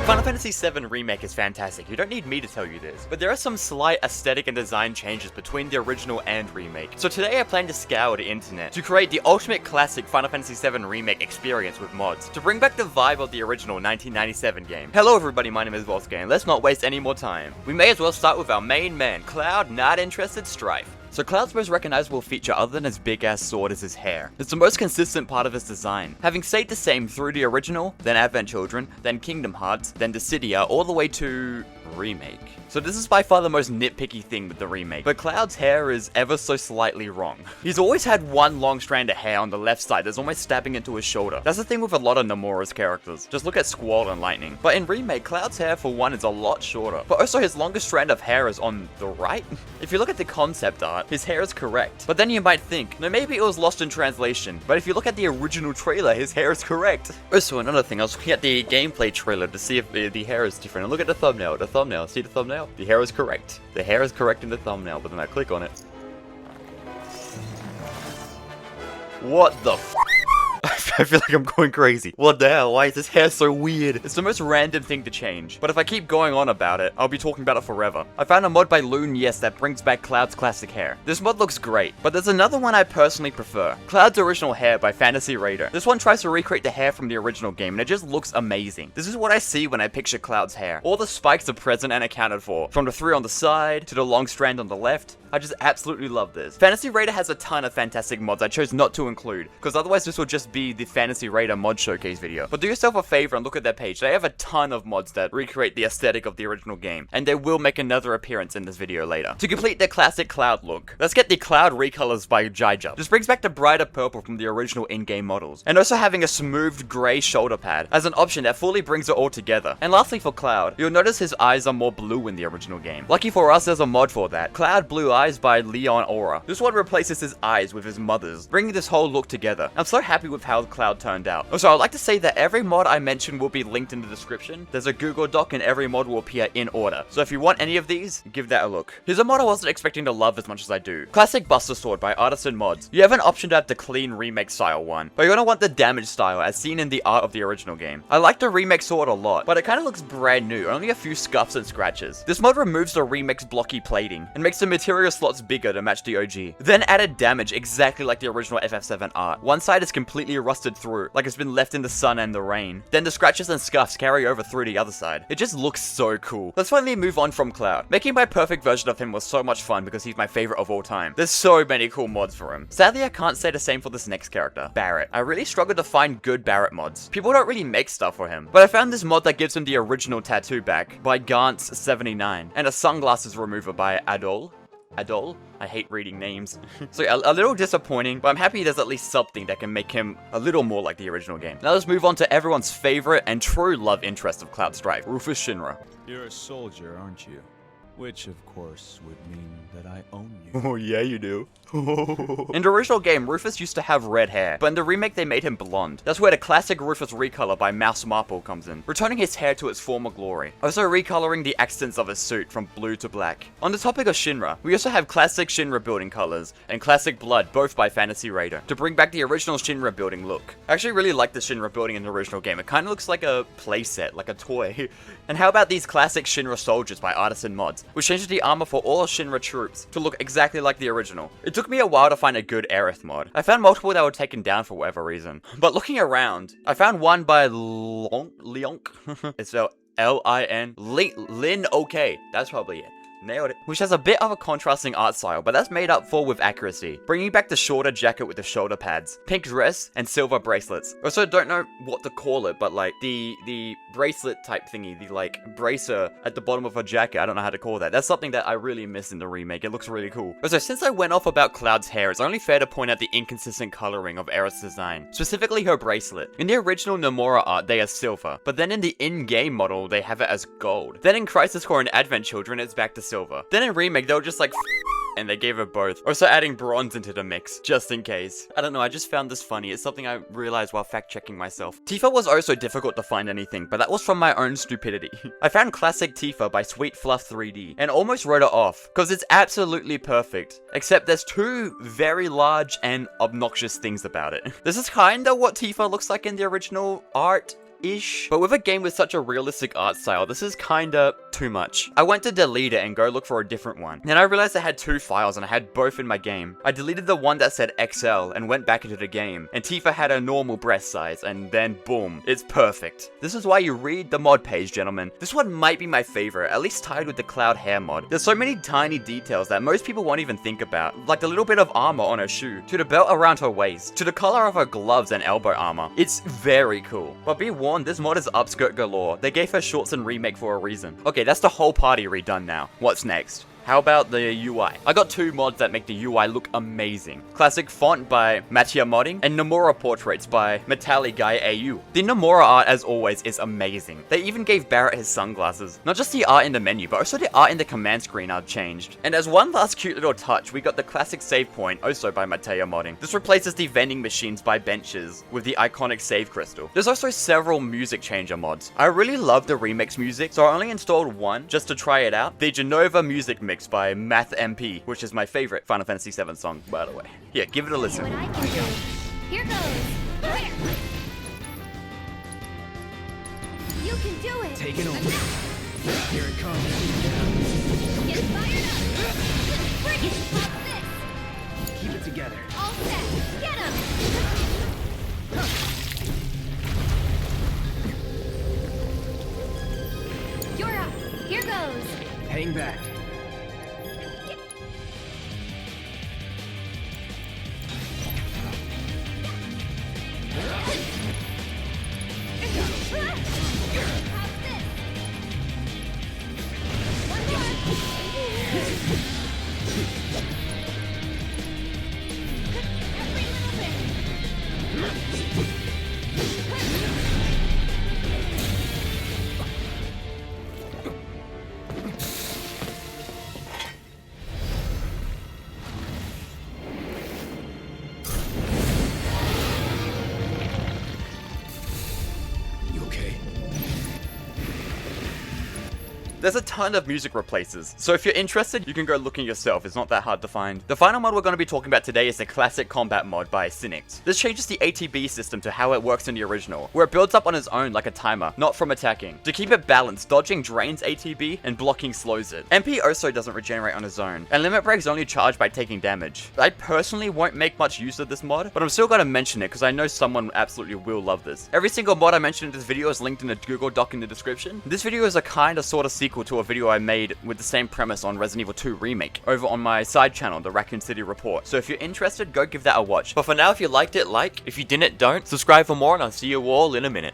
Final Fantasy VII Remake is fantastic, you don't need me to tell you this, but there are some slight aesthetic and design changes between the original and Remake. So today I plan to scour the internet to create the ultimate classic Final Fantasy VII Remake experience with mods, to bring back the vibe of the original 1997 game. Hello everybody, my name is Volsky, and let's not waste any more time. We may as well start with our main man, Cloud Not Interested Strife. So Cloud's most recognizable feature other than his big ass sword is his hair. It's the most consistent part of his design, having stayed the same through the original, then Advent Children, then Kingdom Hearts, then Dissidia, all the way to Remake. So this is by far the most nitpicky thing with the remake, but Cloud's hair is ever so slightly wrong. He's always had one long strand of hair on the left side that's almost stabbing into his shoulder. That's the thing with a lot of Nomura's characters. Just look at Squall and Lightning. But in Remake, Cloud's hair for one is a lot shorter, but also his longest strand of hair is on the right. If you look at the concept art, his hair is correct. But then you might think, no, maybe it was lost in translation, but if you look at the original trailer, his hair is correct. Also, another thing, I was looking at the gameplay trailer to see if the hair is different, and look at the thumbnail, see the thumbnail? The hair is correct. The hair is correct in the thumbnail, but then I click on it. What the f? I feel like I'm going crazy. What the hell? Why is his hair so weird? It's the most random thing to change. But if I keep going on about it, I'll be talking about it forever. I found a mod by Loon Yes that brings back Cloud's classic hair. This mod looks great, but there's another one I personally prefer. Cloud's Original Hair by Fantasy Raider. This one tries to recreate the hair from the original game, and it just looks amazing. This is what I see when I picture Cloud's hair. All the spikes are present and accounted for, from the three on the side to the long strand on the left. I just absolutely love this. Fantasy Raider has a ton of fantastic mods I chose not to include, because otherwise this would just be the Fantasy Raider mod showcase video. But do yourself a favor and look at their page. They have a ton of mods that recreate the aesthetic of the original game, and they will make another appearance in this video later. To complete the classic Cloud look, let's get the Cloud recolors by Jaija. This brings back the brighter purple from the original in-game models, and also having a smoothed grey shoulder pad as an option that fully brings it all together. And lastly for Cloud, you'll notice his eyes are more blue in the original game. Lucky for us, there's a mod for that. Cloud Blue Eyes by Leon Aura. This one replaces his eyes with his mother's, bringing this whole look together. I'm so happy with how Cloud turned out. Also, I'd like to say that every mod I mentioned will be linked in the description. There's a Google Doc and every mod will appear in order. So if you want any of these, give that a look. Here's a mod I wasn't expecting to love as much as I do. Classic Buster Sword by Artisan Mods. You have an option to have the clean remake style one, but you're gonna want the damage style as seen in the art of the original game. I like the remake sword a lot, but it kind of looks brand new, only a few scuffs and scratches. This mod removes the remake's blocky plating and makes the material slots bigger to match the OG. Then added damage exactly like the original FF7 art. One side is completely rusted through, like it's been left in the sun and the rain. Then the scratches and scuffs carry over through the other side. It just looks so cool. Let's finally move on from Cloud. Making my perfect version of him was so much fun because he's my favorite of all time. There's so many cool mods for him. Sadly, I can't say the same for this next character, Barrett. I really struggled to find good Barrett mods. People don't really make stuff for him, but I found this mod that gives him the original tattoo back by Gantz79 and a sunglasses remover by Adol. I hate reading names. So a little disappointing, but I'm happy there's at least something that can make him a little more like the original game. Now let's move on to everyone's favorite and true love interest of Cloud Strife, Rufus Shinra. You're a soldier, aren't you? Which, of course, would mean that I own you. Oh yeah, you do. In the original game, Rufus used to have red hair, but in the remake they made him blonde. That's where the classic Rufus recolor by Mouse Marple comes in, returning his hair to its former glory. Also recoloring the accents of his suit from blue to black. On the topic of Shinra, we also have classic Shinra building colors and classic blood, both by Fantasy Raider, to bring back the original Shinra building look. I actually really like the Shinra building in the original game. It kind of looks like a playset, like a toy. And how about these classic Shinra soldiers by Artisan Mods, which changes the armor for all Shinra troops to look exactly like the original. It took me a while to find a good Aerith mod. I found multiple that were taken down for whatever reason. But looking around, I found one by Lionk. It's spelled L-I-N. Lin OK. That's probably it. Nailed it. Which has a bit of a contrasting art style, but that's made up for with accuracy. Bringing back the shorter jacket with the shoulder pads, pink dress, and silver bracelets. Also don't know what to call it, but like the bracelet type thingy, the like bracer at the bottom of her jacket, I don't know how to call that. That's something that I really miss in the remake. It looks really cool. Also, since I went off about Cloud's hair, it's only fair to point out the inconsistent coloring of Aerith's design, specifically her bracelet. In the original Nomura art, they are silver, but then in the in-game model, they have it as gold. Then in Crisis Core and Advent Children, it's back to silver. Then in Remake, they were just like and they gave her both. Also adding bronze into the mix, just in case. I don't know, I just found this funny. It's something I realized while fact-checking myself. Tifa was also difficult to find anything, but that was from my own stupidity. I found Classic Tifa by Sweet Fluff 3D, and almost wrote it off, because it's absolutely perfect. Except there's two very large and obnoxious things about it. This is kinda what Tifa looks like in the original art, cool-ish, but with a game with such a realistic art style, this is kinda too much. I went to delete it and go look for a different one. Then I realized I had two files and I had both in my game. I deleted the one that said XL and went back into the game, and Tifa had a normal breast size, and then boom, it's perfect. This is why you read the mod page, gentlemen. This one might be my favorite, at least tied with the Cloud hair mod. There's so many tiny details that most people won't even think about, like the little bit of armor on her shoe, to the belt around her waist, to the color of her gloves and elbow armor. It's very cool. But be warned, this mod is upskirt galore. They gave her shorts in Remake for a reason. Okay, that's the whole party redone now. What's next? How about the UI? I got two mods that make the UI look amazing. Classic Font by Mattia Modding and Nomura Portraits by Metalli Guy AU. The Nomura art, as always, is amazing. They even gave Barrett his sunglasses. Not just the art in the menu, but also the art in the command screen are changed. And as one last cute little touch, we got the classic save point, also by Mattia Modding. This replaces the vending machines by benches with the iconic save crystal. There's also several music changer mods. I really love the remix music, so I only installed one just to try it out. The Genova music mix by Math MP, which is my favorite Final Fantasy VII song, by the way. Yeah, give it a listen. What I can do. Here goes. Here. You can do it. Take it over. Here it comes. Get fired up. Bring it. Pop this. Keep it together. All set. Get him. You're up. Here goes. Hang back. There's a ton of music replaces, so if you're interested, you can go looking yourself. It's not that hard to find. The final mod we're going to be talking about today is the Classic Combat mod by Cynics. This changes the ATB system to how it works in the original, where it builds up on its own like a timer, not from attacking. To keep it balanced, dodging drains ATB and blocking slows it. MP also doesn't regenerate on his own, and limit breaks only charge by taking damage. I personally won't make much use of this mod, but I'm still going to mention it because I know someone absolutely will love this. Every single mod I mentioned in this video is linked in a Google Doc in the description. This video is a kinda sorta sequel to a video I made with the same premise on Resident Evil 2 Remake over on my side channel, the Raccoon City Report. So if you're interested, go give that a watch. But for now, if you liked it, like. If you didn't, don't. Subscribe for more, and I'll see you all in a minute.